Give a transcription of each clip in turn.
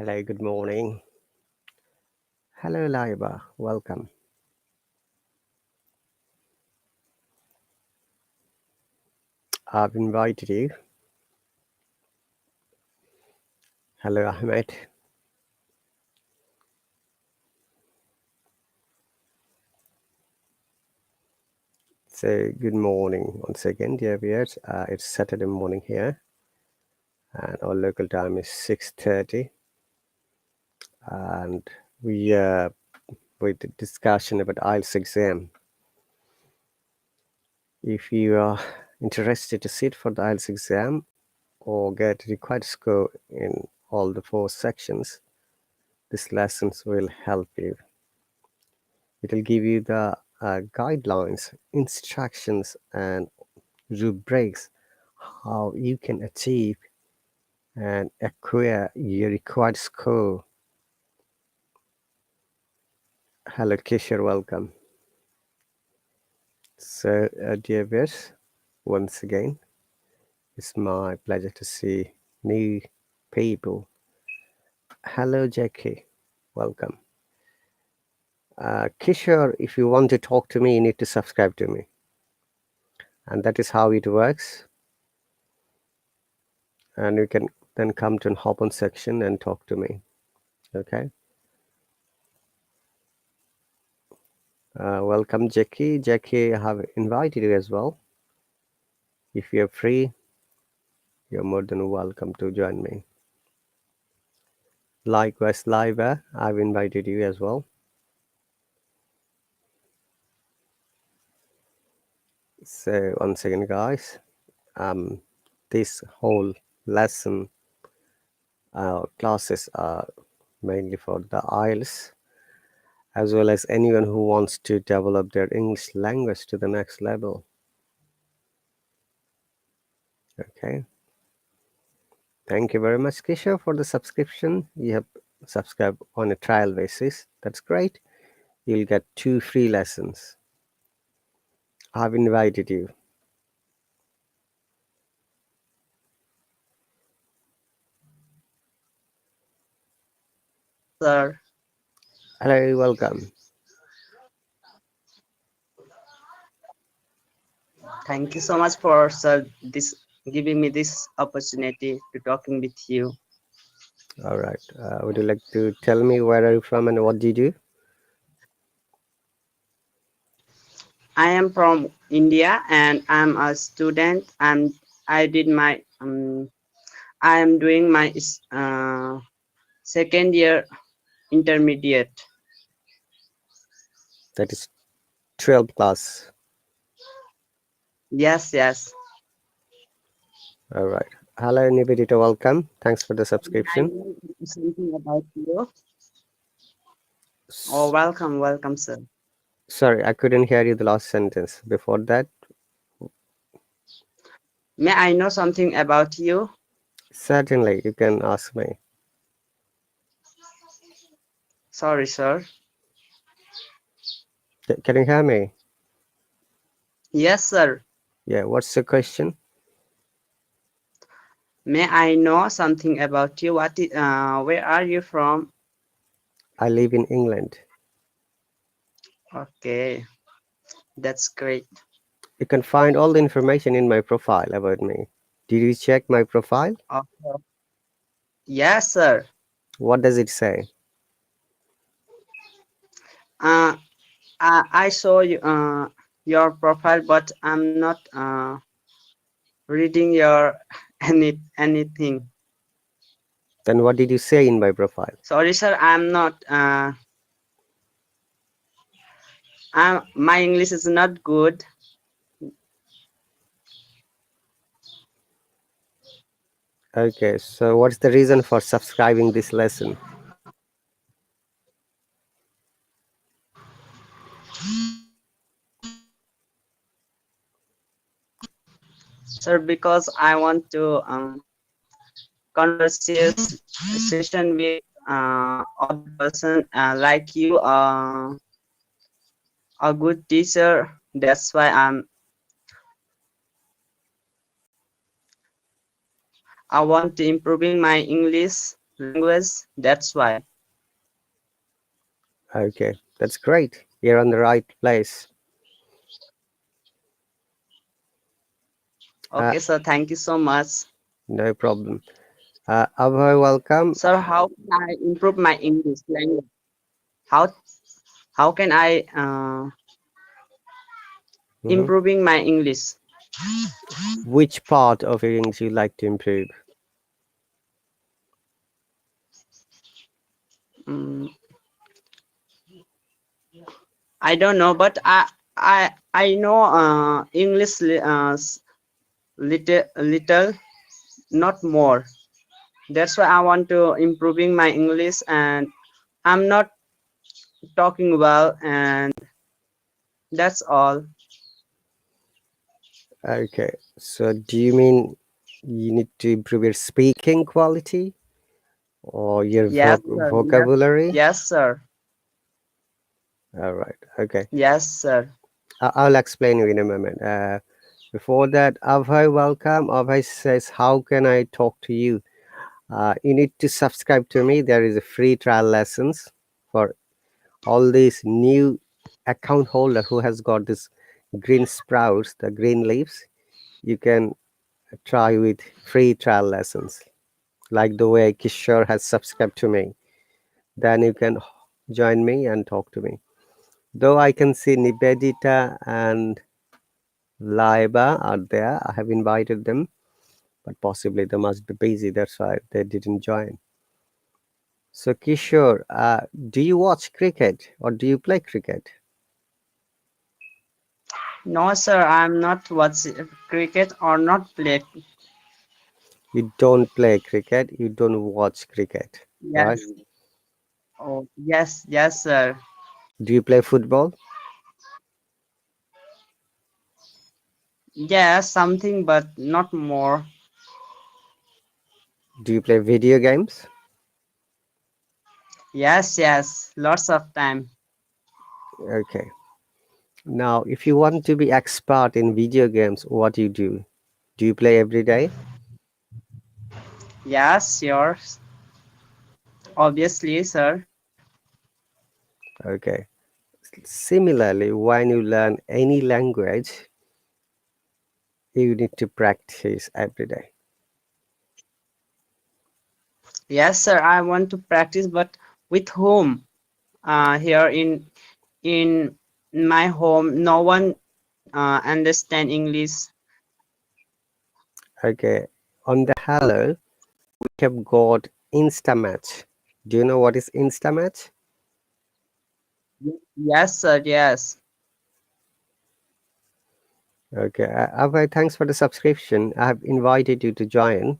Hello, good morning. Hello, Laiba. Welcome. I've invited you. Hello, Ahmed. So, good morning once again, dear viewers. It's Saturday morning here, and our local time is 6:30. And we with the discussion about IELTS exam. If you are interested to sit for the IELTS exam or get required score in all the 4 sections, this lessons will help you. It will give you the guidelines, instructions, and rubrics how you can achieve and acquire your required score. Hello, Kishore, welcome. So, dear viewers, once again, it's my pleasure to see new people. Hello, Jackie, welcome. Kishore, if you want to talk to me, you need to subscribe to me. And that is how it works. And you can then come to an open section and talk to me. Okay. Welcome, Jackie. Jackie, I have invited you as well. If you're free, you're more than welcome to join me. Likewise, Liva, I've invited you as well. So once again, guys, this whole lesson classes are mainly for the IELTS, as well as anyone who wants to develop their English language to the next level. Okay. Thank you very much, Kisha, for the subscription. You have subscribed on a trial basis. That's great. You'll get 2 free lessons. I've invited you. Sir. Hello, welcome. Thank you so much for sir this giving me this opportunity to talking with you. All right. Would you like to tell me where are you from and what do you do? I am from India and I'm a student. I did my I am doing my second year intermediate. That is 12 class. Yes. All right. Hello, Nivedita. Welcome. Thanks for the I subscription. know something about you. Oh, S- welcome, sir. Sorry, I couldn't hear you the last sentence. Before that, May I know something about you? certainly you can ask me. Sorry, sir. Can you hear me? Yes, sir. Yeah, what's the question? May I know something about you? Where are you from? I live in England. Okay, that's great. You can find all the information in my profile about me. Did you check my profile? Okay. Yes, sir. What does it say? Uh, I saw you, your profile, but I'm not reading your anything. Then what did you say in my profile? Sorry, sir. I'm not. My English is not good. Okay, so what's the reason for subscribing this lesson? Sir, because I want to conversation with other person like you, a good teacher. That's why I want to improving my English language. That's why. Okay, that's great. You're on the right place. Uh, Okay, sir. Thank you so much. no problem. Abhay, welcome. Sir, how can I improve my English language? How how can I Mhm. improving my English? Which part of your English you like to improve? Mm, I don't know, but I know English little, not more. That's why I want to improving my English, and I'm not talking well, and that's all. Okay, so do you mean you need to improve your speaking quality or your Yes, sir. Yes, vocabulary? yes, sir. All right, okay. Yes, sir. I'll explain you in a moment. Before that, Abhay, welcome. Abhay says, how can I talk to you? You need to subscribe to me. There is a free trial lessons for all these new account holder who has got this green sprouts, the green leaves. You can try with free trial lessons, like the way Kishore has subscribed to me. Then you can join me and talk to me. Though I can see Nibedita and Laiba are there, I have invited them, but possibly they must be busy. That's why they didn't join. So Kishore, do you watch cricket or do you play cricket? No, sir. I'm not watching cricket or not play. You don't play cricket, you don't watch cricket, right? Yes. Oh, yes, yes, sir. Do you play football? Yes, something, but not more. Do you play video games? Yes, yes. Lots of time. Okay. Now, if you want to be expert in video games, what do you do? Do you play every day? Yes, yours. Obviously, sir. Okay. Similarly, when you learn any language, you need to practice every day. Yes, sir. I want to practice, but with whom? Here in my home, no one understand English. Okay. On the Hello, we have got Instamatch. Do you know what is Instamatch? Yes, sir. Yes. Okay. Abhay, thanks for the subscription. I have invited you to join.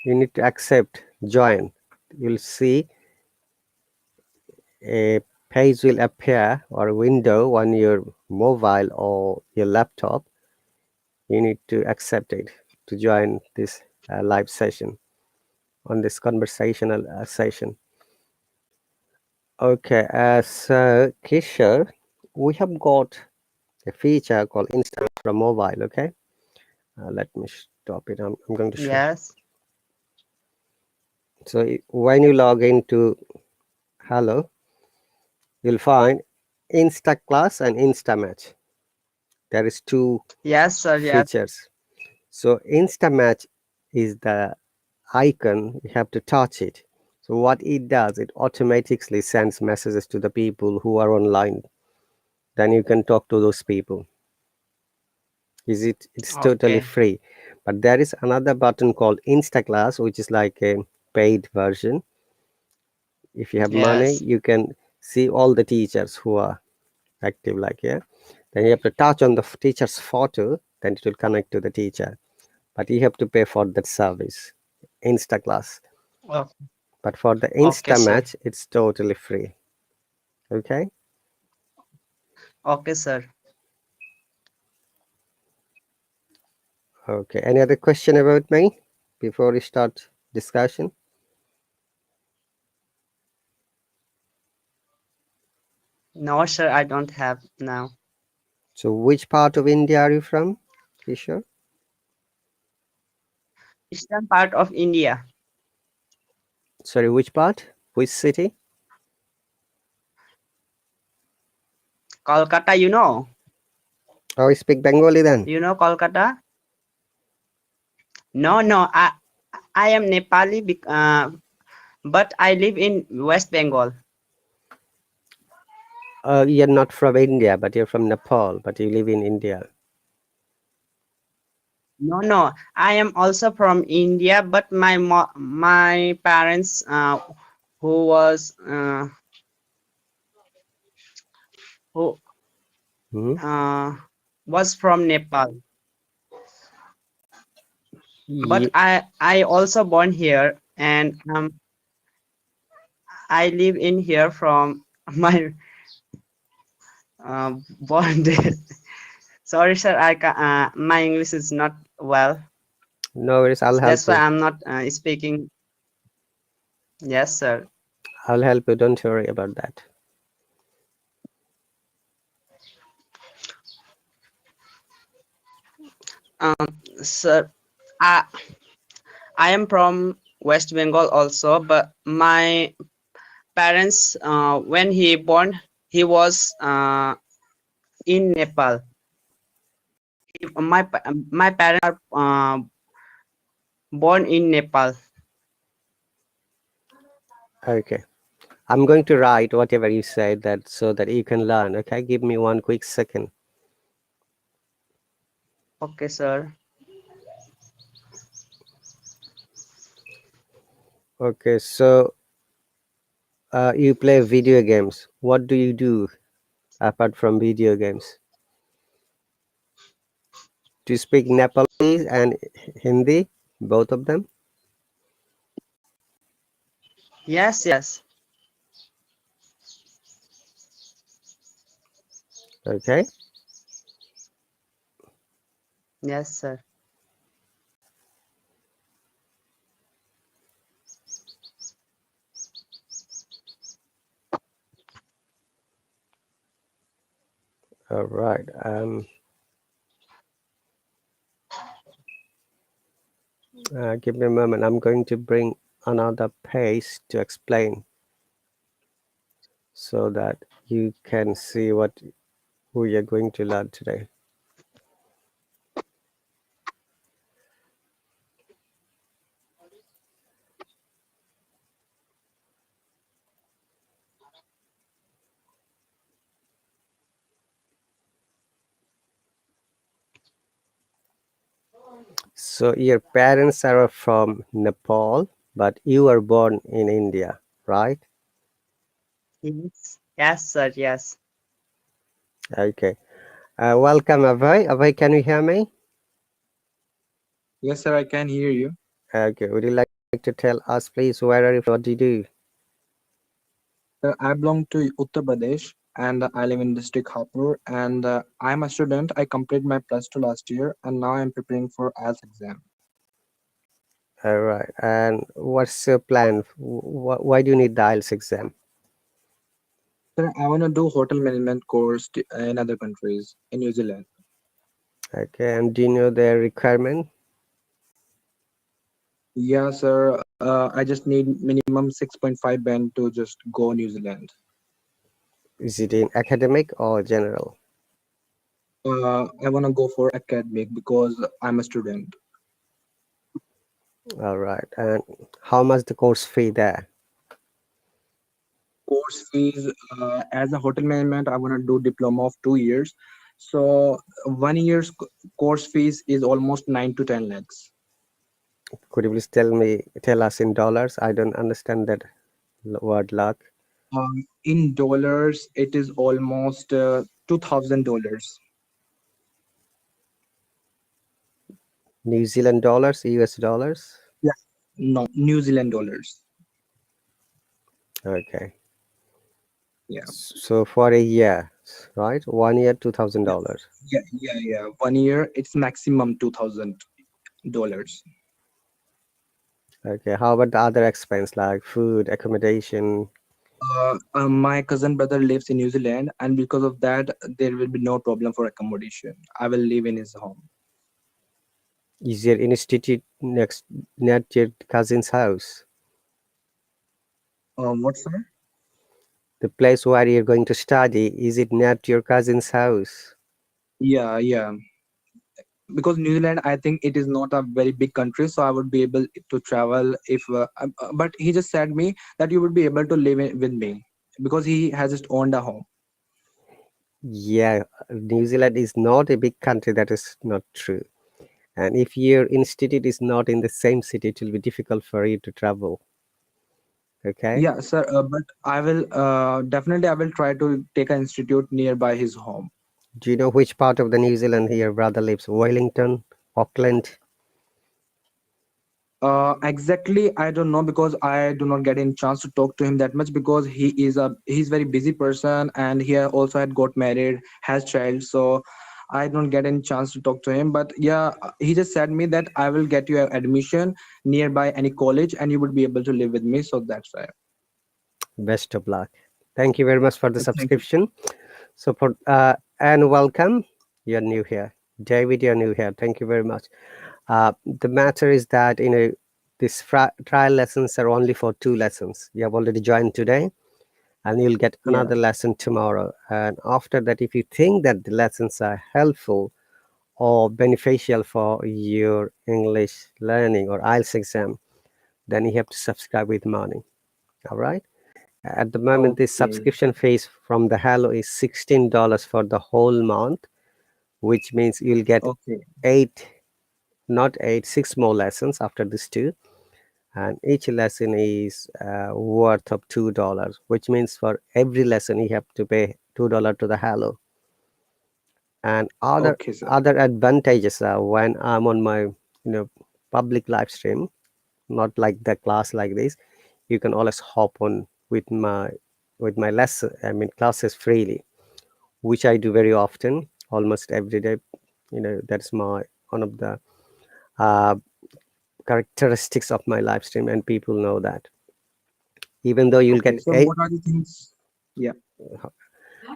You need to accept join. You'll see a page will appear or a window on your mobile or your laptop. You need to accept it to join this live session on this conversational session. Okay, so Kishore, we have got a feature called Instant from mobile. Okay, let me stop it. I'm going to show. Yes. So when you log into Hello, you'll find Insta Class and Insta Match. There is two Yes, sir. Yes. features. So Insta Match is the icon. You have to touch it. So what it does, it automatically sends messages to the people who are online. Then you can talk to those people. It's totally Okay. free. But there is another button called Instaclass, which is like a paid version. If you have money, Yes. you can see all the teachers who are active, like, yeah. Then you have to touch on the teacher's photo, then it will connect to the teacher. But you have to pay for that service, Instaclass. Oh, But for the okay, Insta sir. Match, it's totally free. Okay. Okay, sir. Okay. Any other question about me before we start discussion? No, sir. I don't have now. So, which part of India are you from, Kishore? eastern part of India. Sorry, which part? Which city? Kolkata, you know? Oh, you speak Bengali then? You know Kolkata? No, no, I am Nepali, but I live in West Bengal. You're not from India, but you're from Nepal, but you live in India. No, no, I am also from India, but my parents, who was who Hmm. uh, was from Nepal. But You, I also born here, and I live in here from my born there. Sorry, sir, my English is not well. no worries, I'll help That's why you. I'm not speaking. Yes, sir. I'll help you. Don't worry about that. Sir, I I am from West Bengal also, but my parents, when he born, he was in Nepal. My parents are born in Nepal. Okay. I'm going to write whatever you said that so that you can learn. Okay, give me one quick second. Okay, sir. Okay, so you play video games. What do you do apart from video games? Do you speak Nepalese and Hindi? Both of them? Yes, yes, Okay. yes, sir. All right. Give me a moment. I'm going to bring another page to explain so that you can see what we are going to learn today. So your parents are from Nepal, but you were born in India, right? Yes, yes, sir. Yes. Okay. Welcome, Abhay. Abhay, can you hear me? Yes, sir, I can hear you. Okay. Would you like to tell us, please, where are you from? What do you do? I belong to Uttar Pradesh and I live in district Hapur and I'm a student. I completed my plus two last year and now I'm preparing for IELTS exam. All right. And what's your plan? Why do you need the IELTS exam? Sir, I want to do hotel management course in other countries in New Zealand. Okay. And do you know their requirement? Yeah, sir. I just need minimum 6.5 band to just go New Zealand. Is it in academic or general? I want to go for academic because I'm a student. All right. And how much the course fee there? Course fees, as a hotel management, I want to do diploma of 2 years. So 1 year's course fees is almost 9 to 10 lakhs. Could you please tell us in dollars? I don't understand that word lakh. In dollars, it is almost $2,000. New Zealand dollars, US dollars. Yeah, no, New Zealand dollars. Okay. Yeah, So for a year, right? 1 year, yeah, $2,000. yeah. 1 year, it's maximum $2,000. Okay. How about the other expense like food, accommodation? My cousin brother lives in New Zealand, and because of that, there will be no problem for accommodation. I will live in his home. Is your institute next near your cousin's house? What, sir? The place where you're going to study, is it near to your cousin's house? Yeah, yeah. Because New Zealand, I think it is not a very big country, so I would be able to travel if. But he just said me that you would be able to live with me because he has just owned a home. Yeah, New Zealand is not a big country. That is not true. And if your institute is not in the same city, it will be difficult for you to travel. Okay. Yeah, sir. But I will definitely I will try to take an institute nearby his home. Do you know which part of the New Zealand your brother lives? Wellington, Auckland? Exactly, I don't know because I do not get in chance to talk to him that much because he's very busy person and he also had got married, has child, so I don't get in chance to talk to him. But yeah, he just said me that I will get you an admission nearby any college and you would be able to live with me. So that's why. Best of luck. Thank you very much for the Thank you. subscription. So for and welcome. You're new here, David. You're new here. Thank you very much. The matter is that these trial lessons are only for 2 lessons. You have already joined today, and you'll get Yeah. another lesson tomorrow. And after that, if you think that the lessons are helpful or beneficial for your English learning or IELTS exam, then you have to subscribe with money. All right. At the moment, this Okay. subscription fees from the Hello is $16 for the whole month, which means you'll get Okay. eight, not eight, 6 more lessons after these two, and each lesson is worth of $2, which means for every lesson you have to pay $2 to the Hello. And other Okay, sir. other advantages are when I'm on my public live stream, not like the class like this, you can always hop on with my lesson, I mean classes freely, which I do very often, almost every day. That's my one of the uh, characteristics of my live stream, and people know that. Even though you'll Okay. get So what are the things? Yeah.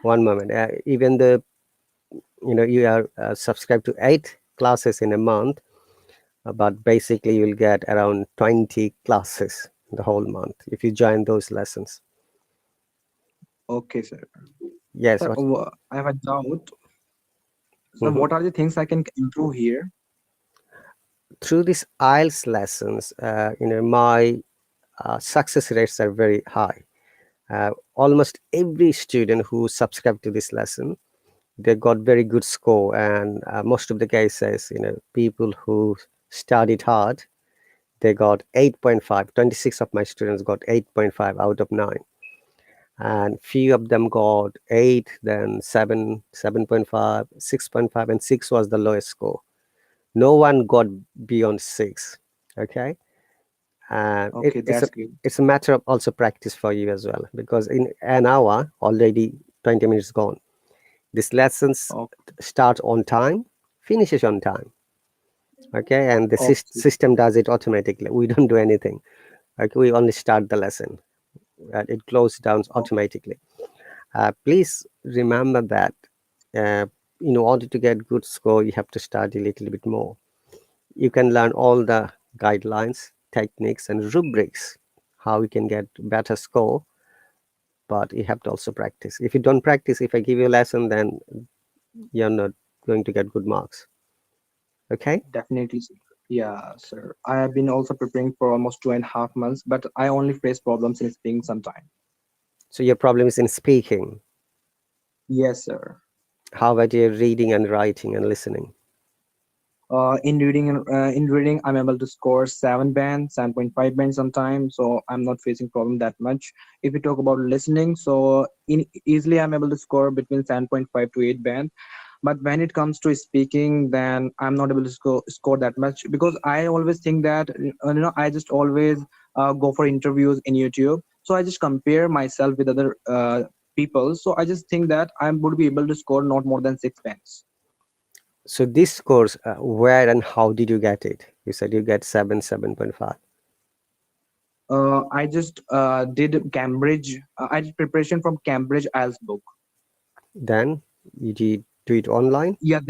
one moment, even though you are subscribed to 8 classes in a month, but basically you'll get around 20 classes the whole month if you join those lessons. Okay, sir. Yes, Sir, what? I have a doubt. So Mhm. what are the things I can improve here? Through these IELTS lessons, my success rates are very high. Almost every student who subscribed to this lesson, they got very good score, and most of the cases, people who studied hard, they got 8.5. 26 of my students got 8.5 out of 9, and few of them got 8, then 7, 7.5, 6.5, and 6 was the lowest score. No one got beyond 6. Okay. And Okay, that's great. it's a matter of also practice for you as well, because in an hour already 20 minutes gone. This lessons Oh, start on time, finishes on time. Okay. And the okay, system does it automatically. We don't do anything. Okay. We only start the lesson, and it closes down oh, automatically. Please remember that uh, in order to get good score, you have to study a little bit more. You can learn all the guidelines, techniques, and rubrics, how you can get better score, but you have to also practice. If you don't practice, if I give you a lesson, then you're not going to get good marks. Okay. definitely, sir. Yeah, sir. I have been also preparing for almost 2.5 months, but I only face problems in speaking sometime. So your problem is in speaking. Yes, sir. How about your reading and writing and listening? In reading, I'm able to score 7 bands, 7.5 bands sometimes, so I'm not facing problem that much. If we talk about listening, so in easily I'm able to score between 7.5 to 8 band. But when it comes to speaking, then I'm not able to score that much because I always think that I just always go for interviews in YouTube, so I just compare myself with other people. So I just think that I would be able to score not more than 6 bands. So this scores, where and how did you get it? You said you get 7, 7.5. I just did Cambridge. I did preparation from Cambridge IELTS book. Then you did do it online. Yeah,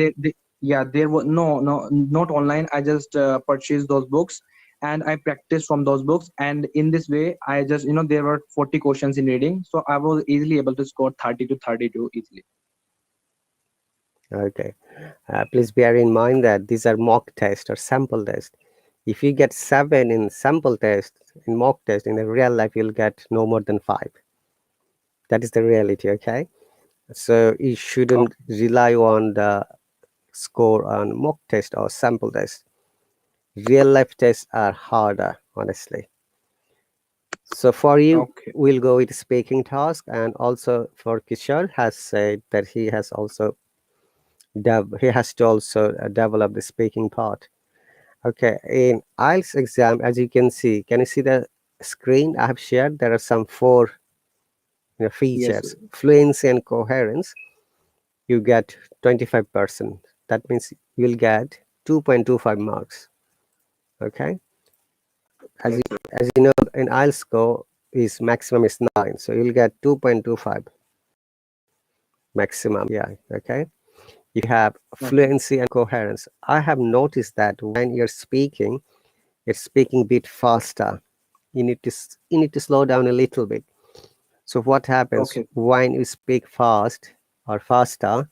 Yeah, there was not online. I just purchased those books and I practiced from those books. And in this way, I just, there were 40 questions in reading. So I was easily able to score 30 to 32 easily. Okay. Please bear in mind that these are mock test or sample test. If you get 7 in sample test, in mock test, in the real life, you'll get no more than 5. That is the reality, okay? So you shouldn't Okay. rely on the score on mock test or sample test. Real life tests are harder, honestly. So for you, Okay. we'll go with speaking task, and also for Kishore has said that he has to also develop the speaking part. Okay, in IELTS exam, as you can you see the screen I have shared? There are some four Yes. features: fluency and coherence. You get 25%. That means you'll get 2.25 marks. Okay, Yes. as you know, in IELTS score is maximum is 9, so you'll get 2.25 maximum. Yeah. Okay. You have Okay. fluency and coherence. I have noticed that when you're speaking a bit faster. You need to slow down a little bit. So what happens Okay. when you speak fast or faster?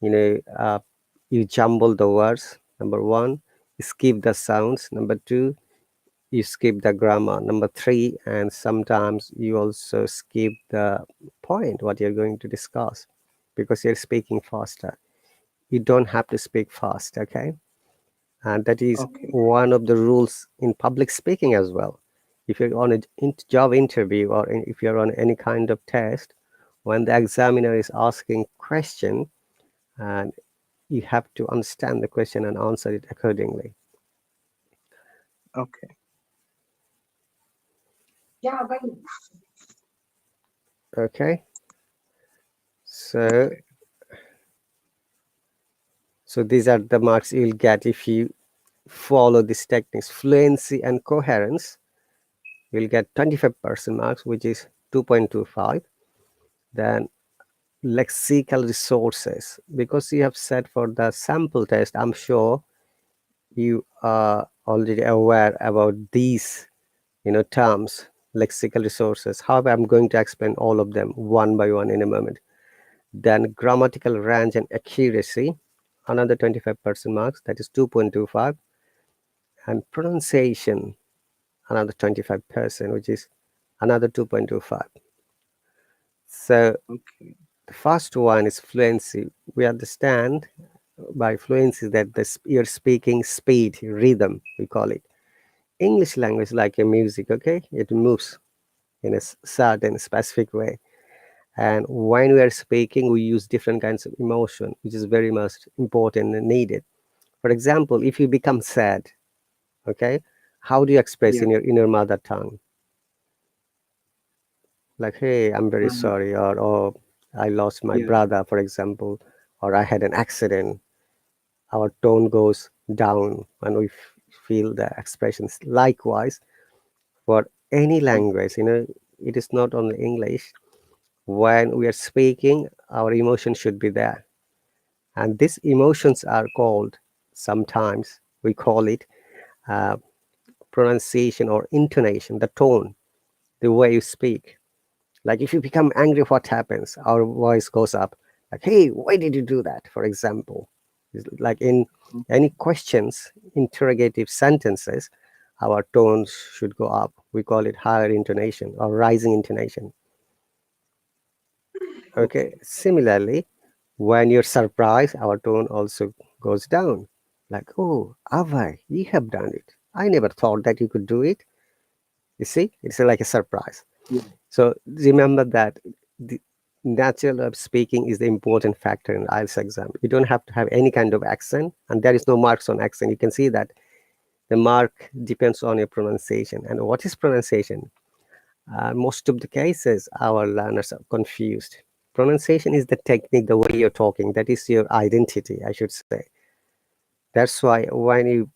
You know, you jumble the words. Number one, you skip the sounds. Number two, you skip the grammar. Number three, and sometimes you also skip the point what you're going to discuss because you're speaking faster. You don't have to speak fast, okay? And that is Okay. one of the rules in public speaking as well. If you're on a job interview or if you're on any kind of test, when the examiner is asking question, and you have to understand the question and answer it accordingly. Okay. Okay, so Okay. these are the marks you'll get if you follow these techniques: fluency and coherence. You'll get 25% marks, which is 2.25. Then lexical resources, because you have said for the sample test, I'm sure you are already aware about these terms, lexical resources. However, I'm going to explain all of them one by one in a moment. Then grammatical range and accuracy, another 25% marks, that is 2.25. And pronunciation, another 25%, which is another 2.25. So Okay. the first one is fluency. We understand by fluency that you're speaking speed, rhythm, we call it. English language like a music, okay? It moves in a certain specific way. And when we are speaking, we use different kinds of emotion, which is very much important and needed. For example, if you become sad, okay, how do you express Yeah. in your mother tongue? Like, hey, I'm very sorry, or oh, I lost my Yeah. brother, for example, or I had an accident. Our tone goes down when we feel the expressions. Likewise, for any language, it is not only English. When we are speaking, our emotion should be there. And these emotions are called, sometimes we call it uh, pronunciation or intonation, the tone, the way you speak. Like if you become angry, what happens? Our voice goes up. Like, hey, why did you do that? For example, it's like in any questions, interrogative sentences, our tones should go up. We call it higher intonation or rising intonation. Okay. Okay. Similarly, when you're surprised, our tone also goes down. Like, oh, Ava, you have done it. I never thought that you could do it. You see, it's like a surprise. Yeah. So remember that the natural of speaking is the important factor in IELTS exam. You don't have to have any kind of accent, and there is no marks on accent. You can see that the mark depends on your pronunciation. And what is pronunciation? Most of the cases, our learners are confused. Pronunciation is the technique, the way you're talking. That is your identity, I should say. That's why when you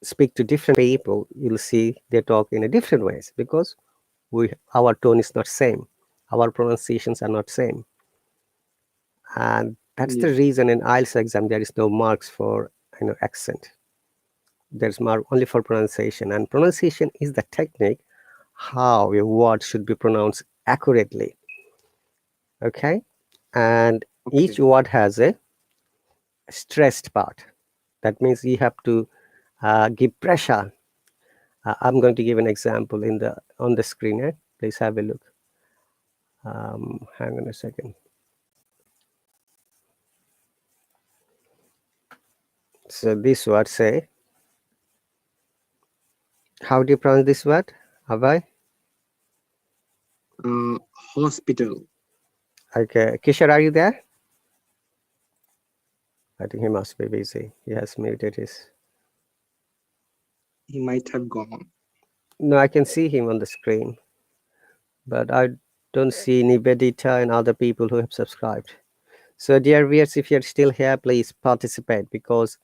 speak to different people, you'll see they talk in a different ways because our tone is not same, our pronunciations are not same, and That's the Yeah. reason in IELTS exam there is no marks for accent. There's mark only for pronunciation, and pronunciation is the technique how your word should be pronounced accurately. Okay, and each Okay. word has a stressed part. That means you have to give pressure. I'm going to give an example in the on the screen. Please have a look. Hang on a second. So this word say, how do you pronounce this word? Abai? Hospital. Okay, Kishore, are you there? I think he must be busy. He has muted his. He might have gone. No, I can see him on the screen, but I don't see Nivedita and other people who have subscribed. So, dear viewers, if you're still here, please participate because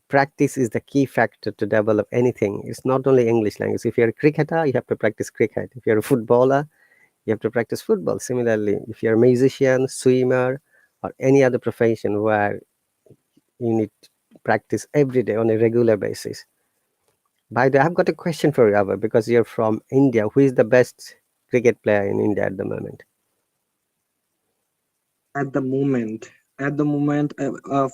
practice is the key factor to develop anything. It's not only English language. If you're a cricketer, you have to practice cricket. If you're a footballer, you have to practice football. Similarly, if you're a musician, swimmer, or any other profession where you need to practice every day on a regular basis. By the way, I've got a question for you, Ava, because you're from India. Who is the best cricket player in India at the moment? At the moment,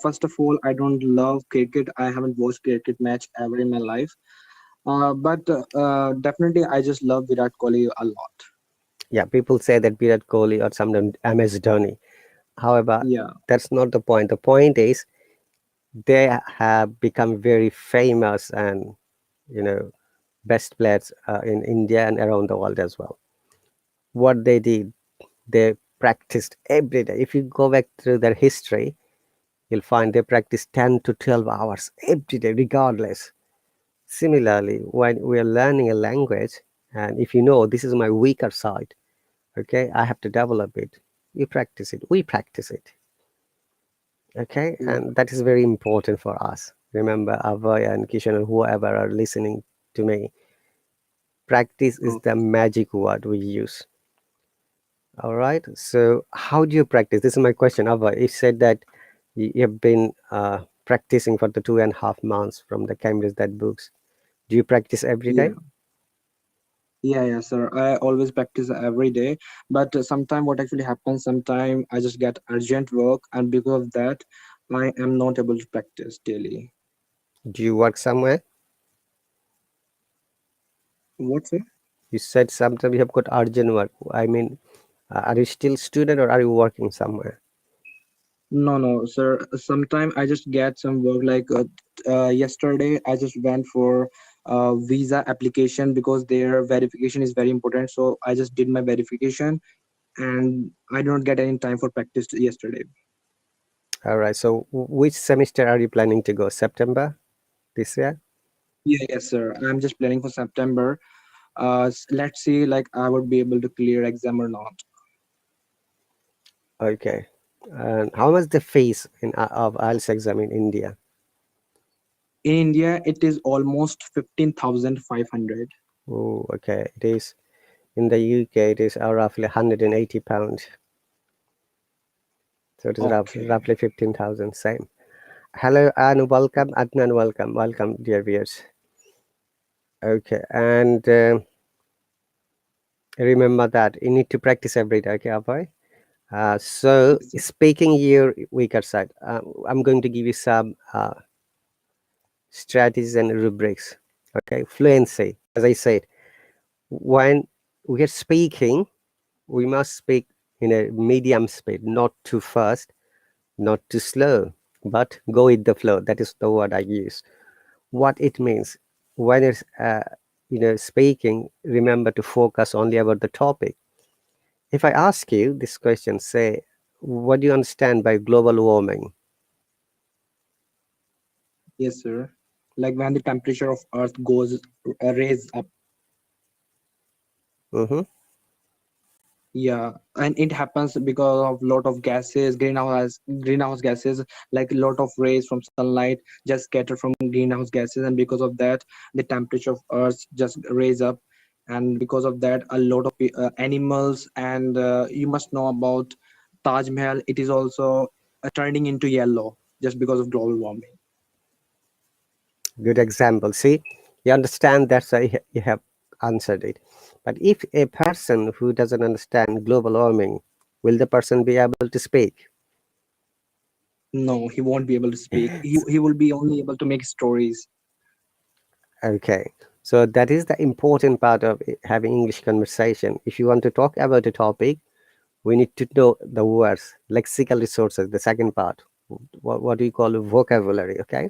first of all, I don't love cricket. I haven't watched cricket match ever in my life. But definitely, I just love Virat Kohli a lot. Yeah, people say that Virat Kohli or sometimes MS Dhoni. However, Yeah, that's not the point. The point is they have become very famous and you know best players in India and around the world as well. What they did, they practiced every day. If you go back through their history, you'll find they practice 10 to 12 hours every day, regardless. Similarly, when we are learning a language, and if you know this is my weaker side, okay, I have to develop it. You practice it, we practice it, okay, yeah, and that is very important for us. Remember, Avoy and Kishan and whoever are listening to me, practice is the okay. magic word we use. All right. So, how do you practice? This is my question, Avoy. You said that you've been practicing for the 2.5 months from the Cambridge that books. Do you practice every Yeah, day? yeah, sir. I always practice every day. But sometime what actually happens, sometime I just get urgent work, and because of that, I am not able to practice daily. Do you work somewhere? What, sir? You said sometimes you have got urgent work. I mean, are you still student or are you working somewhere? No, no, sir. Sometime I just get some work. Yesterday, I just went for visa application because their verification is very important. So I just did my verification, and I don't get any time for practice yesterday. All right. So, which semester are you planning to go? September this year? Yeah, yes, sir. I'm just planning for September. Let's see, like I would be able to clear exam or not. Okay. And how much the fees of IELTS exam in India? In India, it is almost 15,500. Oh, okay. It is in the UK. It is roughly £180. So it is Okay. roughly 15,000. Same. Hello and welcome, Adnan. Welcome, dear viewers. Okay, and remember that you need to practice every day. Okay, Abhay. So Yes, sir. speaking your weaker side, I'm going to give you some strategies and rubrics. Okay, fluency. As I said, when we are speaking, we must speak in a medium speed, not too fast, not too slow, but go with the flow. That is the word I use. What it means when it's speaking, remember to focus only about the topic. If I ask you this question, say, what do you understand by global warming? Yes, sir. Like when the temperature of Earth goes raise up. Hmm. Yeah, and it happens because of lot of gases, greenhouse gases, like a lot of rays from sunlight just scatter from greenhouse gases, and because of that, the temperature of Earth just raise up, and because of that, a lot of animals, and you must know about Taj Mahal. It is also turning into yellow just because of global warming. Good example. See, you understand that's why you have answered it. But if a person who doesn't understand global warming, will the person be able to speak? No, he won't be able to speak. He will be only able to make stories. Okay. So that is the important part of having English conversation. If you want to talk about a topic, we need to know the words, lexical resources, the second part. What do you call vocabulary? Okay.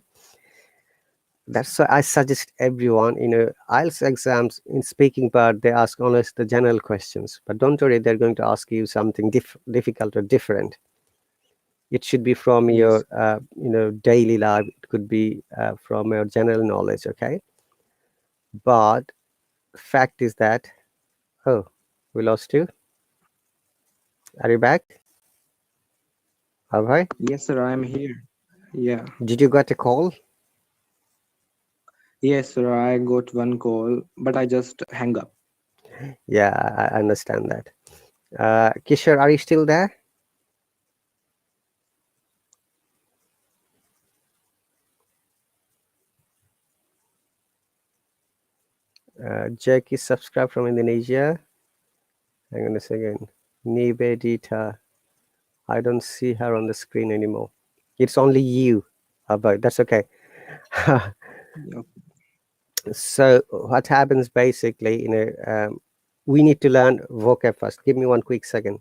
That's why I suggest everyone, IELTS exams in speaking part, they ask only the general questions. But don't worry, they're going to ask you something difficult or different. It should be from Yes. your, daily life. It could be from your general knowledge. Okay. But fact is that, oh, we lost you. Are you back? All right. Yes, sir, I'm here. Yeah. Did you get a call? Yes, sir, I got one call, but I just hang up. Yeah, I understand that. Kishore, are you still there? Jack is subscribed from Indonesia. Hang on a second. Nibedita. I don't see her on the screen anymore. It's only you. But that's okay. Yeah. So what happens basically, we need to learn vocab first. Give me one quick second.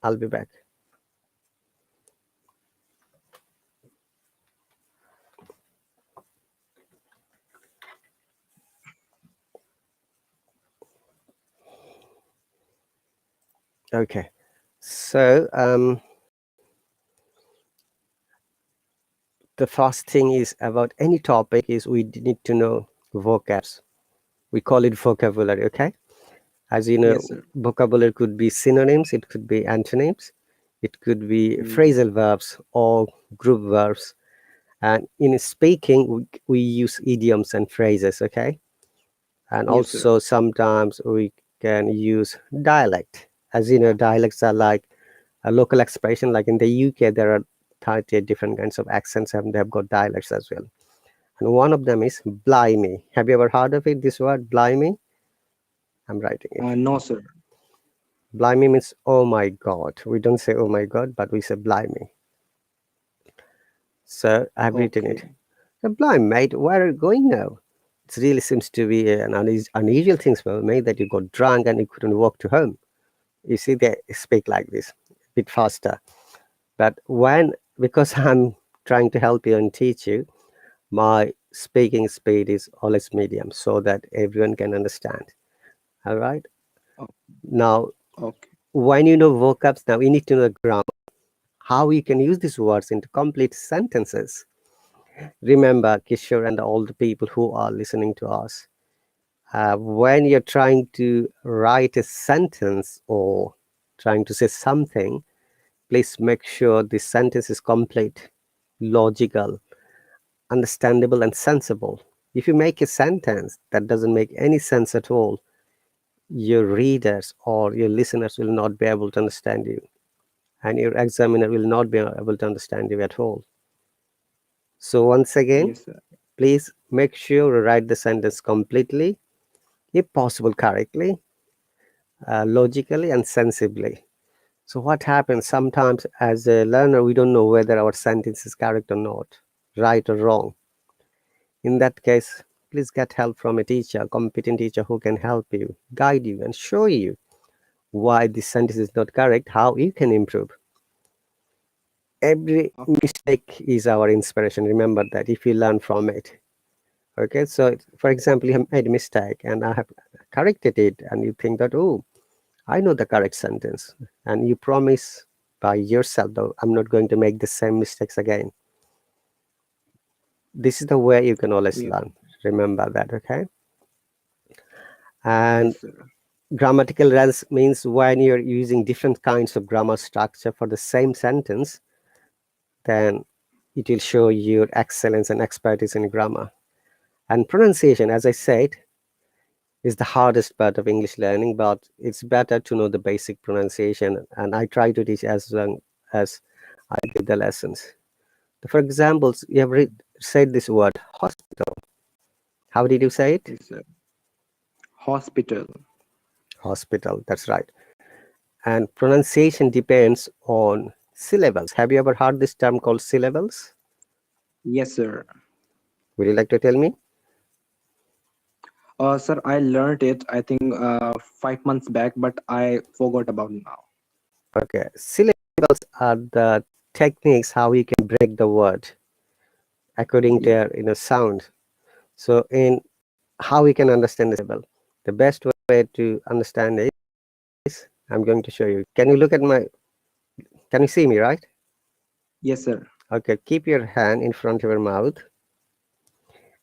I'll be back. Okay. So the first thing is about any topic is we need to know vocabs. We call it vocabulary. Okay. As you know, Yes, sir. vocabulary could be synonyms, it could be antonyms, it could be Mm. phrasal verbs or group verbs. And in speaking, we use idioms and phrases, okay? And Yes, sir. also sometimes we can use dialect. As you know, dialects are like a local expression. Like in the UK, there are 30 different kinds of accents and they've got dialects as well. And one of them is blimey. Have you ever heard of it, this word, blimey? I'm writing it. No, sir. Blimey means oh my god. We don't say oh my god, but we say blimey. So I've written it. Okay. Blimey, mate, where are you going now? It really seems to be an unusual thing for me that you got drunk and you couldn't walk to home. You see, they speak like this, a bit faster. But because I'm trying to help you and teach you, my speaking speed is always medium so that everyone can understand. All right. Oh, Now, okay. when you know vocabs, now you need to know the grammar, how you can use these words into complete sentences. Remember, Kishore and all the people who are listening to us, when you're trying to write a sentence or trying to say something, please make sure the sentence is complete, logical, understandable, and sensible. If you make a sentence that doesn't make any sense at all, your readers or your listeners will not be able to understand you, and your examiner will not be able to understand you at all. So, once again, Yes, sir. please make sure you write the sentence completely, if possible, correctly, logically, and sensibly. So, what happens sometimes as a learner, we don't know whether our sentence is correct or not, right or wrong. In that case, please get help from a teacher, a competent teacher who can help you, guide you, and show you why this sentence is not correct, how you can improve. Every Okay. mistake is our inspiration. Remember that if you learn from it. Okay, so for example, you have made a mistake and I have corrected it, and you think that, oh, I know the correct sentence, and you promise by yourself, though, I'm not going to make the same mistakes again. This is the way you can always Yes. learn. Remember that, okay? Yes, And sir. grammatical rules means when you're using different kinds of grammar structure for the same sentence, then it will show your excellence and expertise in grammar. And pronunciation, as I said, is the hardest part of English learning, but it's better to know the basic pronunciation. And I try to teach as long as I give the lessons. For examples, you have said this word hospital. How did you say it? Yes, sir. Hospital. Hospital, that's right. And pronunciation depends on syllables. Have you ever heard this term called syllables? Yes, sir. Would you like to tell me? Sir, I learned it, I think, 5 months back, but I forgot about now. Okay. Syllables are the techniques how you can break the word according to Yeah. their sound. So in how we can understand the syllable, the best way to understand it is I'm going to show you. Can you look at my, can you see me, right? Yes, sir. Okay, keep your hand in front of your mouth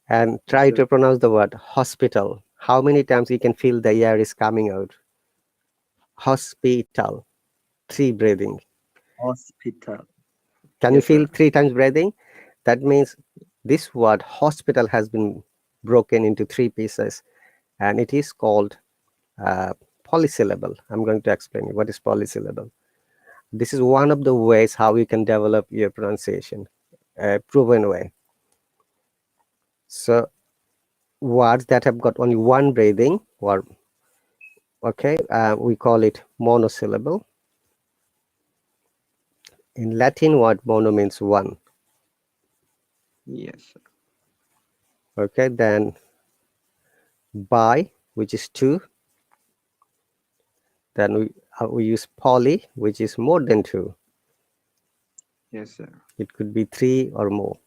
and Yes, try sir. to pronounce the word hospital. How many times you can feel the air is coming out? Hospital. Three breathing. Hospital. Can you Yes, feel sir. 3 times breathing? That means this word hospital has been broken into 3 pieces and it is called uh, polysyllable. I'm going to explain you what is polysyllable. This is one of the ways how you can develop your pronunciation, a proven way. So words that have got only one breathing, or okay, we call it monosyllable. In Latin, word mono means one. Yes, sir. Okay, then bi, which is two. Then we use poly, which is more than two. Yes, sir. It could be three or more.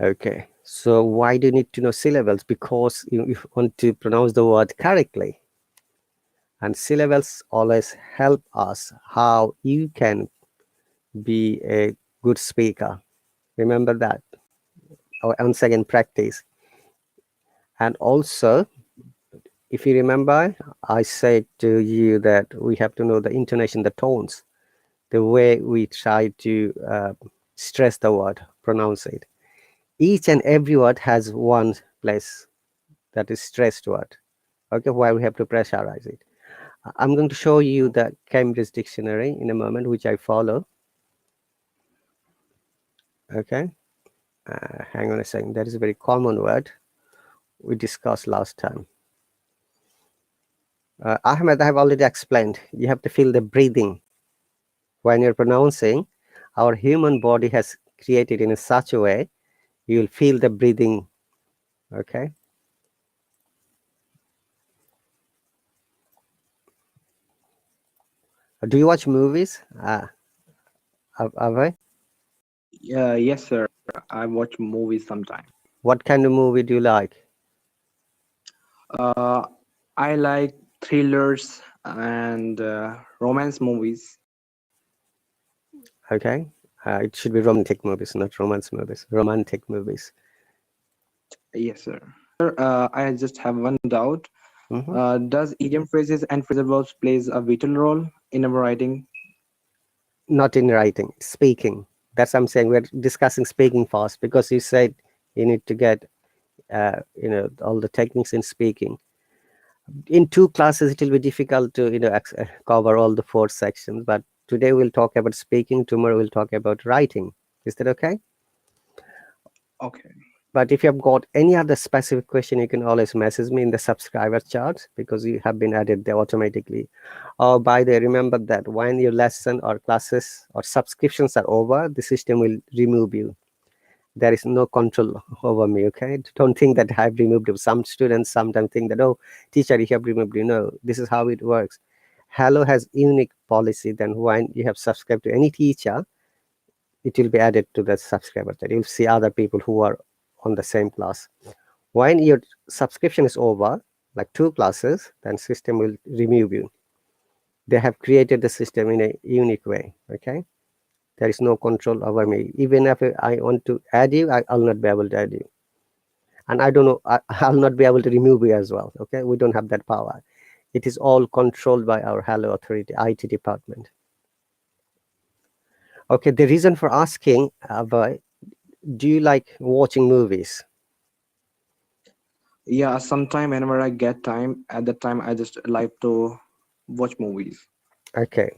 Okay, so why do you need to know syllables? Because you want to pronounce the word correctly. And syllables always help us how you can be a good speaker. Remember that. Once again, practice. And also, if you remember, I said to you that we have to know the intonation, the tones, the way we try to stress the word, pronounce it. Each and every word has one place that is stressed word. Okay, why we have to pressurize it. I'm going to show you the Cambridge Dictionary in a moment, which I follow. Okay, hang on a second. That is a very common word we discussed last time. Ahmed, I have already explained. You have to feel the breathing when you're pronouncing. Our human body has created in such a way you will feel the breathing. Okay. Do you watch movies? Ave? Yes, sir. I watch movies sometime. What kind of movie do you like? Uh, I like thrillers and romance movies. Okay. It should be romantic movies, not romance movies. Romantic movies. Yes, sir. Sir, I just have one doubt. Hmm. Does idiom phrases and phrasal verbs plays a vital role in our writing? Not in writing, speaking. That's what I'm saying. We're discussing speaking first because you said you need to get, all the techniques in speaking. In 2 classes, it will be difficult to, cover all the 4 sections. But today we'll talk about speaking. Tomorrow we'll talk about writing. Is that okay? Okay. But if you have got any other specific question, you can always message me in the subscriber chart because you have been added there automatically. Oh, by the way, remember that when your lesson or classes or subscriptions are over, the system will remove you. There is no control over me, okay? Don't think that I've removed you. Some students sometimes think that, oh, teacher, you have removed you. No, this is how it works. Hello has unique policy. Then when you have subscribed to any teacher, it will be added to the subscriber that you'll see other people who are on the same class. When your subscription is over, like 2 classes, then system will remove you. They have created the system in a unique way. Okay, there is no control over me. Even if I want to add you, I'll not be able to add you, and I don't know. I'll not be able to remove you as well. Okay, we don't have that power. It is all controlled by our Hello Authority IT department. Okay, the reason for asking, do you like watching movies? Yeah, sometime whenever I get time, at that time I just like to watch movies. Okay,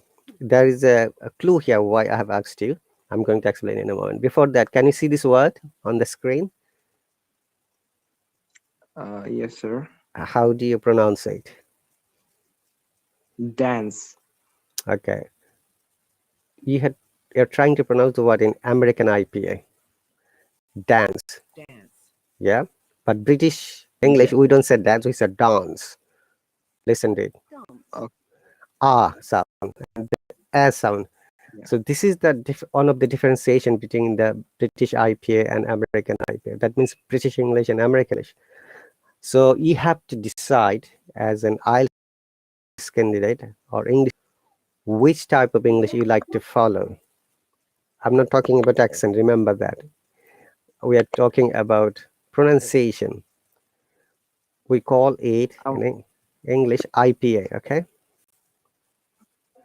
there is a clue here why I have asked you. I'm going to explain in a moment. Before that, can you see this word on the screen? Yes, sir. How do you pronounce it? Dance. Okay, you had you're trying to pronounce the word in American IPA, dance. Yeah, but British Yeah. English we don't say dance, we say dance. Listen to it. Okay. Ah sound, as sound. Yeah. So this is the one of the differentiation between the British IPA and American IPA. That means British English and American English. So you have to decide as an IELTS candidate or English which type of English you like to follow. I'm not talking about accent. Remember that we are talking about pronunciation. We call it Oh, in English IPA. Okay,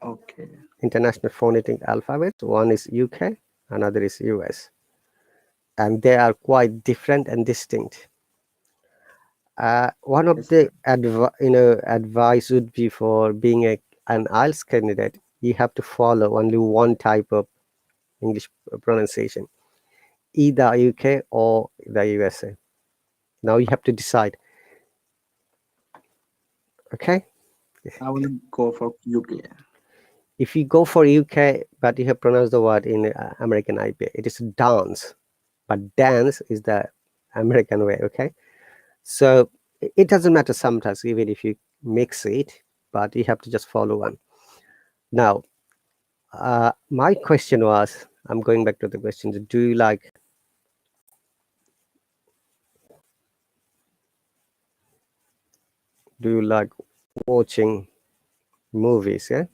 okay. International Phonetic Alphabet. One is UK, another is US, and they are quite different and distinct. One of Yes, the sir. advice would be for being an IELTS candidate, you have to follow only one type of English pronunciation, either UK or the USA. Now you have to decide. Okay, I will go for UK. if you go for UK, but you have pronounced the word in American IPA, it is dance, but dance is the American way. Okay, so it doesn't matter sometimes, even if you mix it, but you have to just follow one. Now, my question was, I'm going back to the questions. Do you like watching movies? Yeah,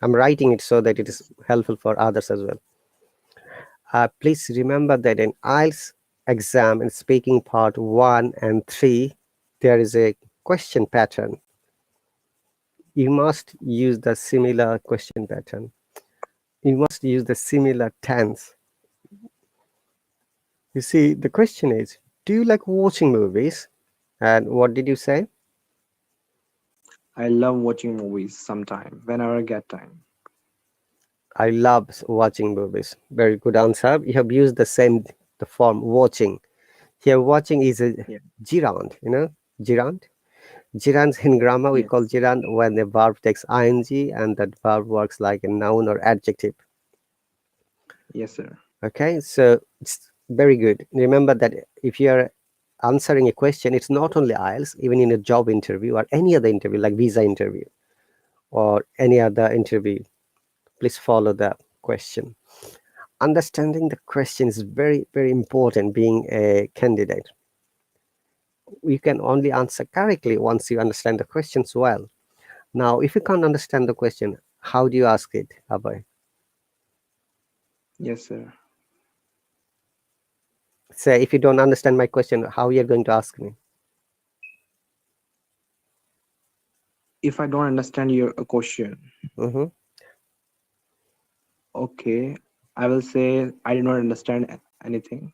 I'm writing it so that it is Yes. helpful for others as well. Please remember that in IELTS exam in speaking part 1 and 3, there is a question pattern. You must use the similar question pattern. You must use the similar tense. You see, the question is, do you like watching movies? And what did you say? I love watching movies sometime whenever I get time. I love watching movies. Very good answer. You have used the form watching. Here, watching is a Yeah. gerund, gerund. Gerunds in grammar, we call Yes. gerund when the verb takes ing and that verb works like a noun or adjective. Yes, sir. Okay, so it's very good. Remember that if you're answering a question, it's not only IELTS, even in a job interview or any other interview like visa interview or any other interview, please follow the question. Understanding the question is very, very important being a candidate. You can only answer correctly once you understand the questions well. Now, if you can't understand the question, how do you ask it, Abhay? Yes, sir. Say, if you don't understand my question, how you're going to ask me? If I don't understand your question, Mm-hmm. okay, I will say I did not understand anything.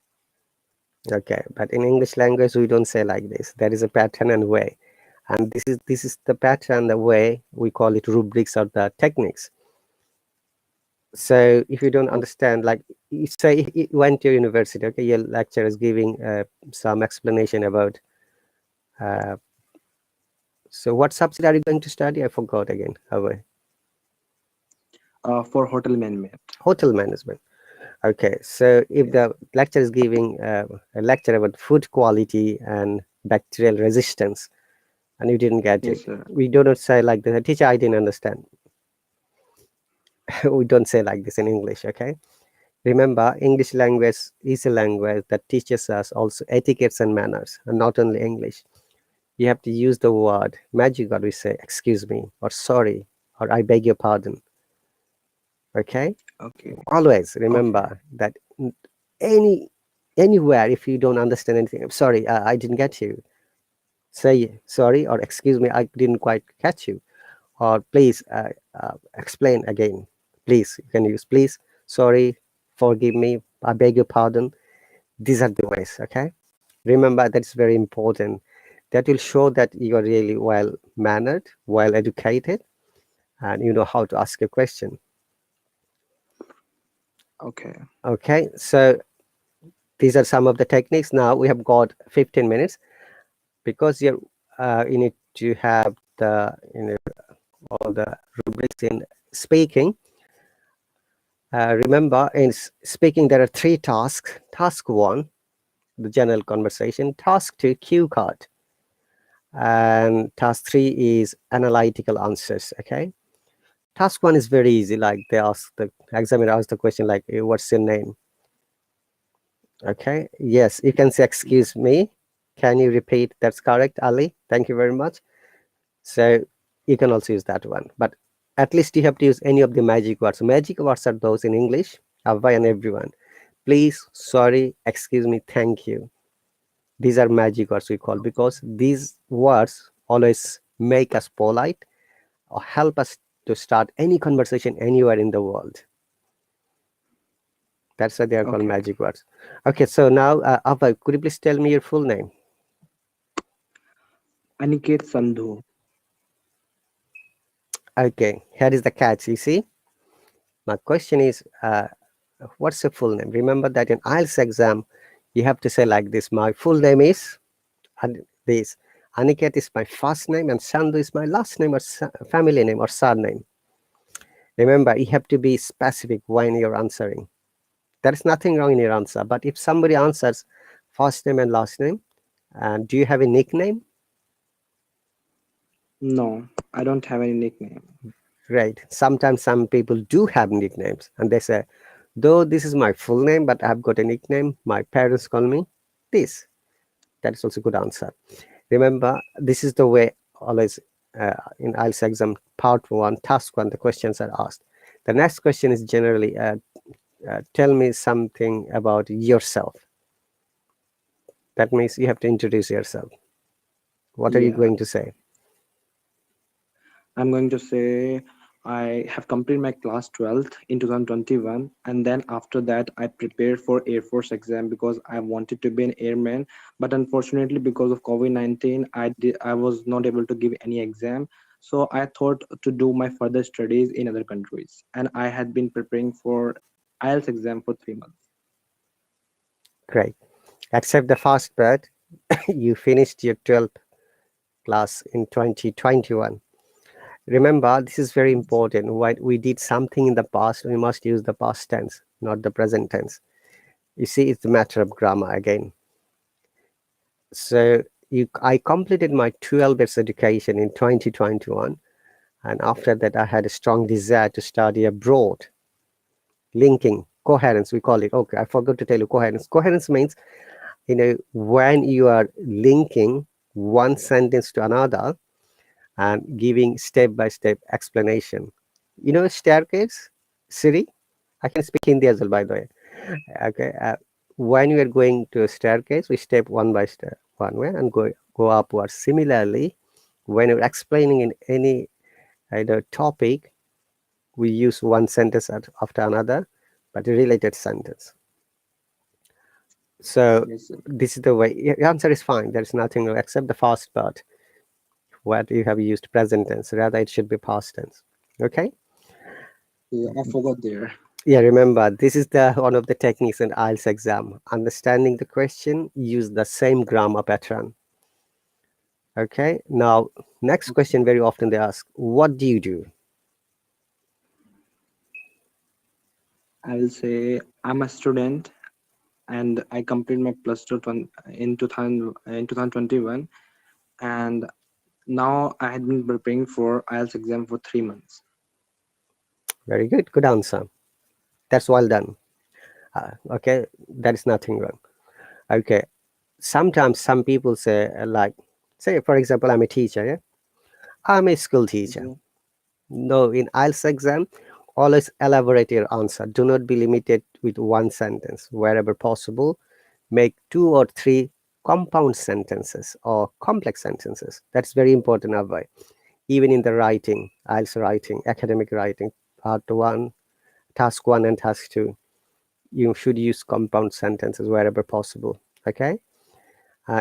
Okay, but in English language, we don't say like this. There is a pattern and way, and this is the pattern, the way we call it rubrics or the techniques. So if you don't Oh, understand, like you say, you went to university, okay, your lecturer is giving some explanation about. Uh, so what subject are you going to study? I forgot again. Abhay. for hotel management. Hotel management. Okay, so if Yes. the lecturer is giving a lecture about food quality and bacterial resistance, and you didn't get Yes, it, sir. we do not say like this, teacher, I didn't understand. We don't say like this in English, okay? Remember, English language is a language that teaches us also etiquettes and manners, and not only English. You have to use the word magic, or we say, excuse me, or sorry, or I beg your pardon, okay? Okay. Always Okay. remember that any anywhere if you don't understand anything, I'm sorry, I didn't get you, say sorry or excuse me, I didn't quite catch you, or please explain again. Please, you can use please, sorry, forgive me, I beg your pardon. These are the ways, okay? Remember, that's very important. That will show that you are really well mannered, well educated, and you know how to ask a question. Okay. Okay, so these are some of the techniques. Now we have got 15 minutes because you need to have the all the rubrics in speaking. Remember, in speaking, there are three tasks. Task one, the general conversation. Task two, cue card. And task three is analytical answers. Okay. Task one is very easy. Like the examiner asks the question like, "What's your name?" Okay. Yes, you can say, "Excuse me, can you repeat?" That's correct, Ali. Thank you very much. So you can also use that one, but at least you have to use any of the magic words. Magic words are those in English, Avai and everyone. Please, sorry, excuse me, thank you. These are magic words we call, because these words always make us polite or help us to start any conversation anywhere in the world. That's why they are called Okay. magic words. Okay, so now, Avai, could you please tell me your full name? Aniket Sandhu. Okay, here is the catch. You see, my question is, what's your full name? Remember that in IELTS exam, you have to say like this: my full name is, and this Aniket is my first name, and Sandhu is my last name or family name or surname. Remember, you have to be specific when you're answering. There is nothing wrong in your answer, but if somebody answers first name and last name, and do you have a nickname? No, I don't have any nickname. Right. Sometimes some people do have nicknames, and they say, though this is my full name, but I've got a nickname. My parents call me this. That is also a good answer. Remember, this is the way always in IELTS exam part one, task one, the questions are asked. The next question is generally, tell me something about yourself. That means you have to introduce yourself. What are you Yeah, going to say? I'm going to say I have completed my class 12th in 2021, and then after that I prepared for Air Force exam because I wanted to be an airman. But unfortunately, because of COVID-19, I was not able to give any exam. So I thought to do my further studies in other countries, and I had been preparing for IELTS exam for 3 months. Great. Accept the first part. You finished your 12th class in 2021. Remember, this is very important. When we did something in the past, we must use the past tense, not the present tense. You see, it's a matter of grammar again. So I completed my 12 years education in 2021, and after that, I had a strong desire to study abroad. Linking, coherence, we call it. Okay, I forgot to tell you coherence. Coherence means, when you are linking one sentence to another and giving step by step explanation. Staircase, Siri. I can speak Hindi as well, by the way. Okay. When we are going to a staircase, we step one by step one way and go upwards. Similarly, when we're explaining in any topic, we use one sentence after another, but a related sentence. So Yes, sir. this is the way. Your answer is fine. There is nothing wrong except the first part, where you have used present tense. Rather, it should be past tense. Okay. Yeah, I forgot there. Yeah, remember, this is the one of the techniques in IELTS exam. Understanding the question, use the same grammar pattern. Okay, now, next Okay. question very often they ask, what do you do? I will say I'm a student and I completed my plus two in 2021, and now I had been preparing for IELTS exam for 3 months. Very good, good answer. That's well done. Okay, that is nothing wrong. Okay, sometimes some people say, say, for example, I'm a teacher, yeah? I'm a school teacher. Okay. No, in IELTS exam, always elaborate your answer. Do not be limited with one sentence. Wherever possible, make two or three compound sentences or complex sentences. That's very important, Abhay. Even in the writing, IELTS writing, academic writing, part one, task one, and task two, you should use compound sentences wherever possible. Okay.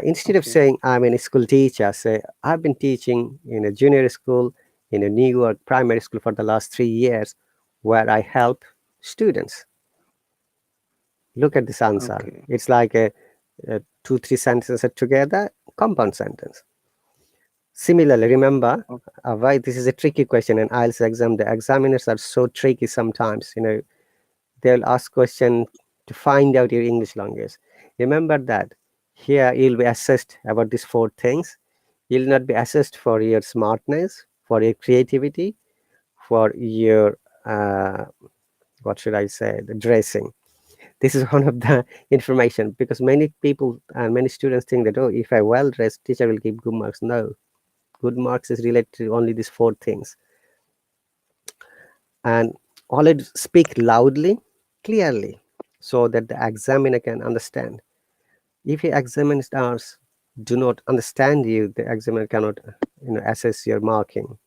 Instead of Okay. saying I'm a school teacher, say I've been teaching in a junior school in a New York primary school for the last 3 years, where I help students. Look at this answer. Okay. It's like a 2, 3 sentences together, compound sentence. Similarly, remember, why this is a tricky question in IELTS exam. The examiners are so tricky sometimes. They'll ask question to find out your English language. Remember that here you'll be assessed about these 4 things. You'll not be assessed for your smartness, for your creativity, for your what should I say, the dressing. This is one of the information, because many people and many students think that, oh, if I well dressed, teacher will give good marks. No, good marks is related to only these 4 things. And always speak loudly, clearly, so that the examiner can understand. If your examiners do not understand you, the examiner cannot assess your marking,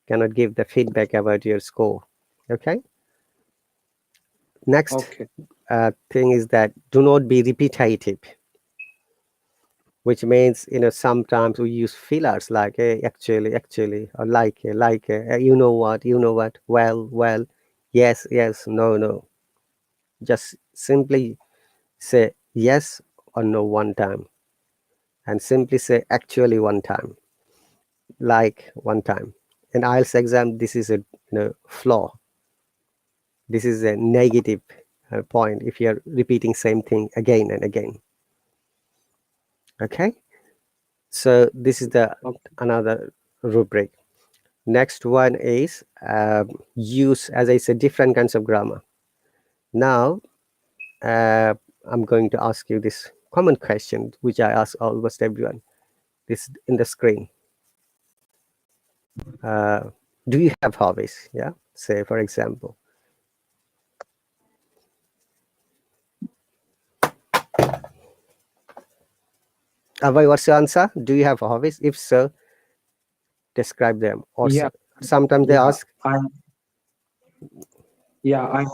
cannot give the feedback about your score. Okay. Next Okay. thing is that do not be repetitive, which means sometimes we use fillers like actually, or like you know what, well, yes, no. Just simply say yes or no one time, and simply say actually one time, like one time. In IELTS exam, this is a flaw. This is a negative point if you're repeating same thing again and again. Okay, so this is the Okay. another rubric. Next one is use, as I said, different kinds of grammar. Now, I'm going to ask you this common question, which I ask almost everyone. This in the screen. Uh, do you have hobbies? Yeah. Say, for example, Abhay, what's your answer? Do you have hobbies? If so, describe them. Or Yeah. sometimes they Yeah. ask, I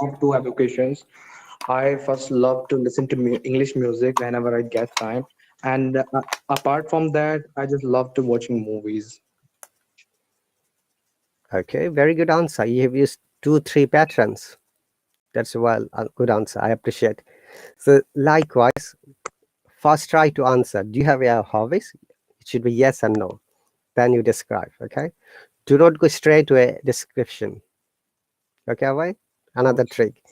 have two avocations. I first love to listen to English music whenever I get time, and apart from that, I just love to watching movies. okay, very good answer. You have used 2, 3 patterns. That's well a good answer. I appreciate. So likewise, first try to answer. Do you have a hobbies? It should be yes and no. Then you describe. Okay. Do not go straight to a description. Okay, Abhay? Another Okay. trick.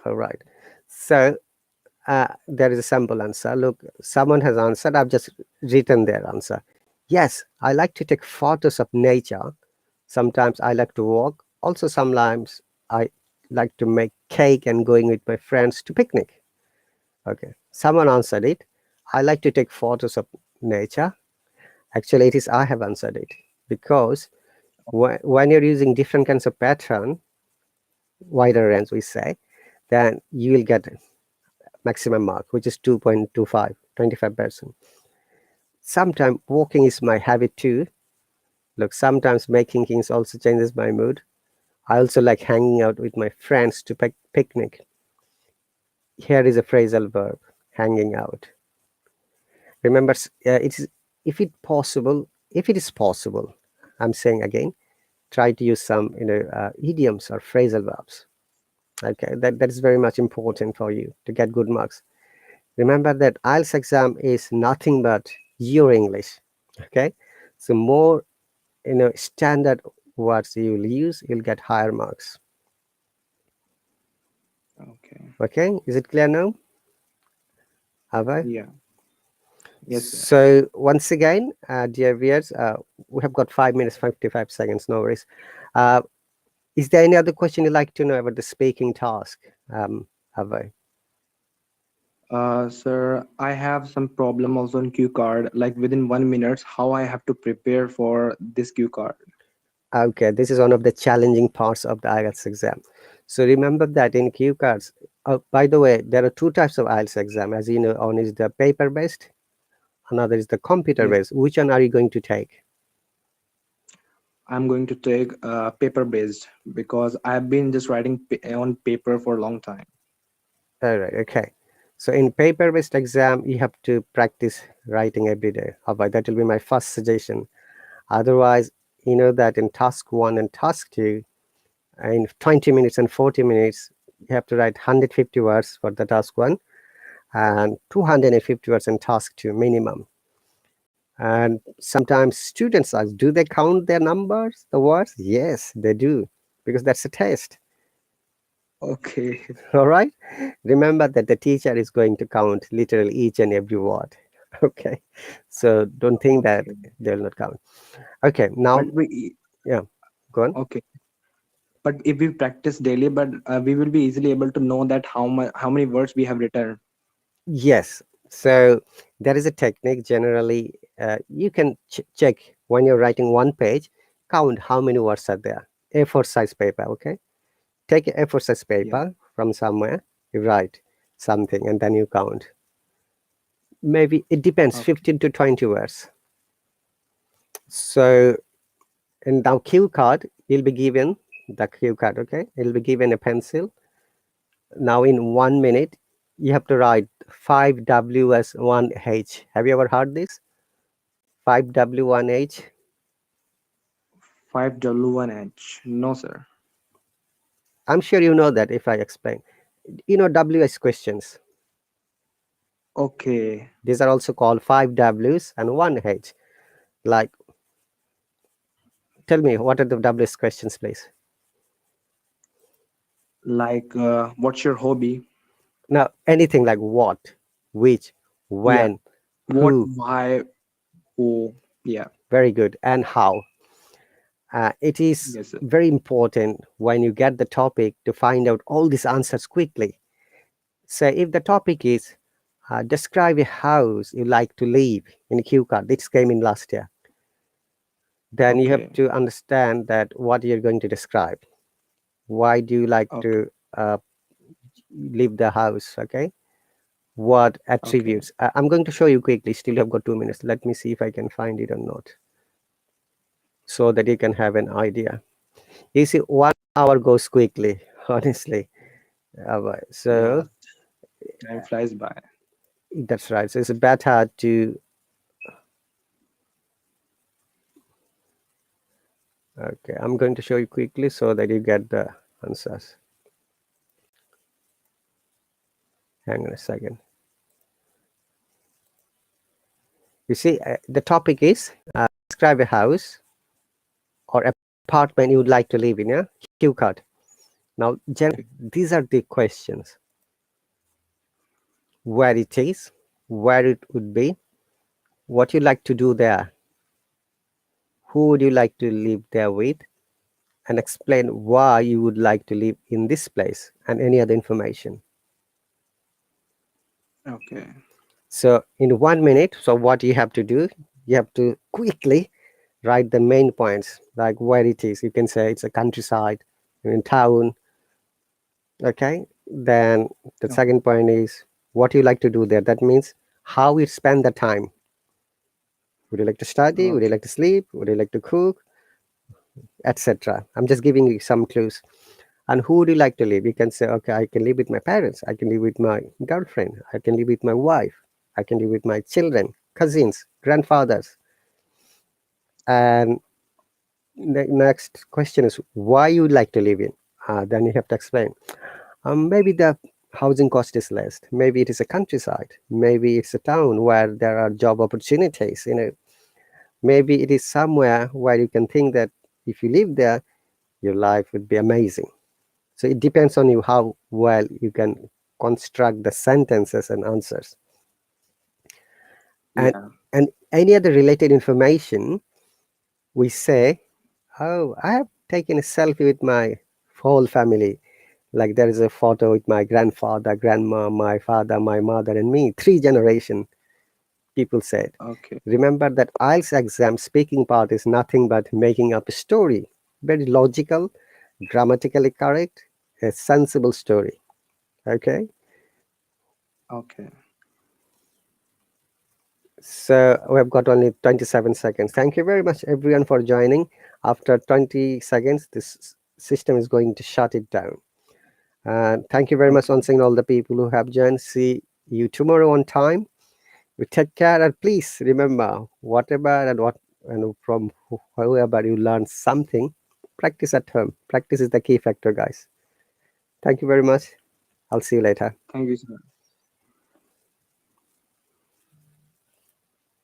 All right. So there is a simple answer. Look, someone has answered. I've just written their answer. Yes, I like to take photos of nature. Sometimes I like to walk. Also, sometimes I like to make cake and going with my friends to picnic. Okay. Someone answered it. I like to take photos of nature. Actually, it is I have answered it, because when you're using different kinds of pattern, wider range, we say, then you will get maximum mark, which is 2.25, 25%. Sometimes walking is my habit too. Look, sometimes making things also changes my mood. I also like hanging out with my friends to picnic. Here is a phrasal verb, hanging out. Remember, it is if it is possible, I'm saying again, try to use some idioms or phrasal verbs. Okay, that is very much important for you to get good marks. Remember that IELTS exam is nothing but your English. Okay, so more standard words you will use, you'll get higher marks. Okay. Okay, is it clear now? Have Yeah. Yes, sir. So once again, dear viewers, we have got 5 minutes, 55 seconds, no worries. Uh, is there any other question you'd like to know about the speaking task, Have Sir, I have some problem also on Q card. Like within 1 minute, how I have to prepare for this Q card? Okay, this is one of the challenging parts of the IELTS exam. So remember that in Q cards, by the way, there are 2 types of IELTS exam. As you know, one is the paper-based, another is the Yes, computer-based. Which one are you going to take? I'm going to take paper based because I've been just writing on paper for a long time. All right, okay. So in paper-based exam, you have to practice writing every day. That will be my first suggestion. Otherwise, you know that in task 1 and task 2, in 20 minutes and 40 minutes, you have to write 150 words for the task 1 and 250 words in task 2 minimum. And sometimes students ask, do they count their numbers, the words? Yes, they do, because that's a test. Okay. All right. Remember that the teacher is going to count literally each and every word. Okay. So don't think that Okay. they'll not count. Okay. Now, But we yeah, go on. okay. But if we practice daily, but we will be easily able to know that how many words we have written. Yes. So there is a technique. Generally, you can check when you're writing one page, count how many words are there. A4 size paper. Okay. Take a A4 size Yeah. paper from somewhere, you write something, and then you count. Maybe it depends, Okay. 15 to 20 words. So, and now cue card, you'll be given the cue card, okay? You'll be given a pencil. Now, in 1 minute, you have to write 5W1H. Have you ever heard this? 5W1H. 5W1H. No, sir. I'm sure you know that if I explain. You know, WH questions. Okay. These are also called 5Ws and 1H. Like, tell me, what are the WH questions, please? Like, what's your hobby? Now, anything like what, which, Yeah. when, What, who, why, who? Yeah. very good, and how. It is Yes, sir. very important when you get the topic to find out all these answers quickly. So, if the topic is describe a house you like to live in a cue card, this came in last year, then you have Okay. to understand that what you're going to describe. Why do you like Okay. to leave the house? Okay. What Okay. attributes? I'm going to show you quickly. Still, have got 2 minutes. Let me see if I can find it or not, so that you can have an idea. You see, 1 hour goes quickly, honestly. Yeah. So Time flies by. that's right. So it's better to. Okay, I'm going to show you quickly so that you get the answers. Hang on a second. You see, the topic is describe a house or apartment you would like to live in. Yeah, cue card. Now, Okay. these are the questions: where it is, where it would be, what you like to do there, who would you like to live there with, and explain why you would like to live in this place, and any other information. Okay. So in 1 minute, so what you have to do, you have to quickly write the main points, like where it is. You can say it's a countryside, in town. Okay. Then the Okay. second point is what you like to do there. That means how you spend the time. Would you like to study? Would you Okay. like to sleep? Would you like to cook? Etc. I'm just giving you some clues. And who would you like to live? You can say, okay, I can live with my parents. I can live with my girlfriend. I can live with my wife. I can live with my children, cousins, grandfathers. And the next question is why you would like to live in. Then you have to explain. Maybe the housing cost is less. Maybe it is a countryside. Maybe it's a town where there are job opportunities. Maybe it is somewhere where you can think that if you live there, your life would be amazing. So it depends on you how well you can construct the sentences and answers. And Yeah. and any other related information, we say, oh, I have taken a selfie with my whole family. Like there is a photo with my grandfather, grandma, my father, my mother, and me. 3 generation, people said. Okay. Remember that IELTS exam speaking part is nothing but making up a story. Very logical, grammatically correct, a sensible story. Okay. Okay. So we've got only 27 seconds. Thank you very much, everyone, for joining. After 20 seconds, this system is going to shut it down. And thank you very much Okay. once again, all the people who have joined. See you tomorrow on time. You take care, and please remember whatever and what and from whoever you learn something, practice at home. Practice is the key factor, guys. Thank you very much. I'll see you later. Thank you, sir.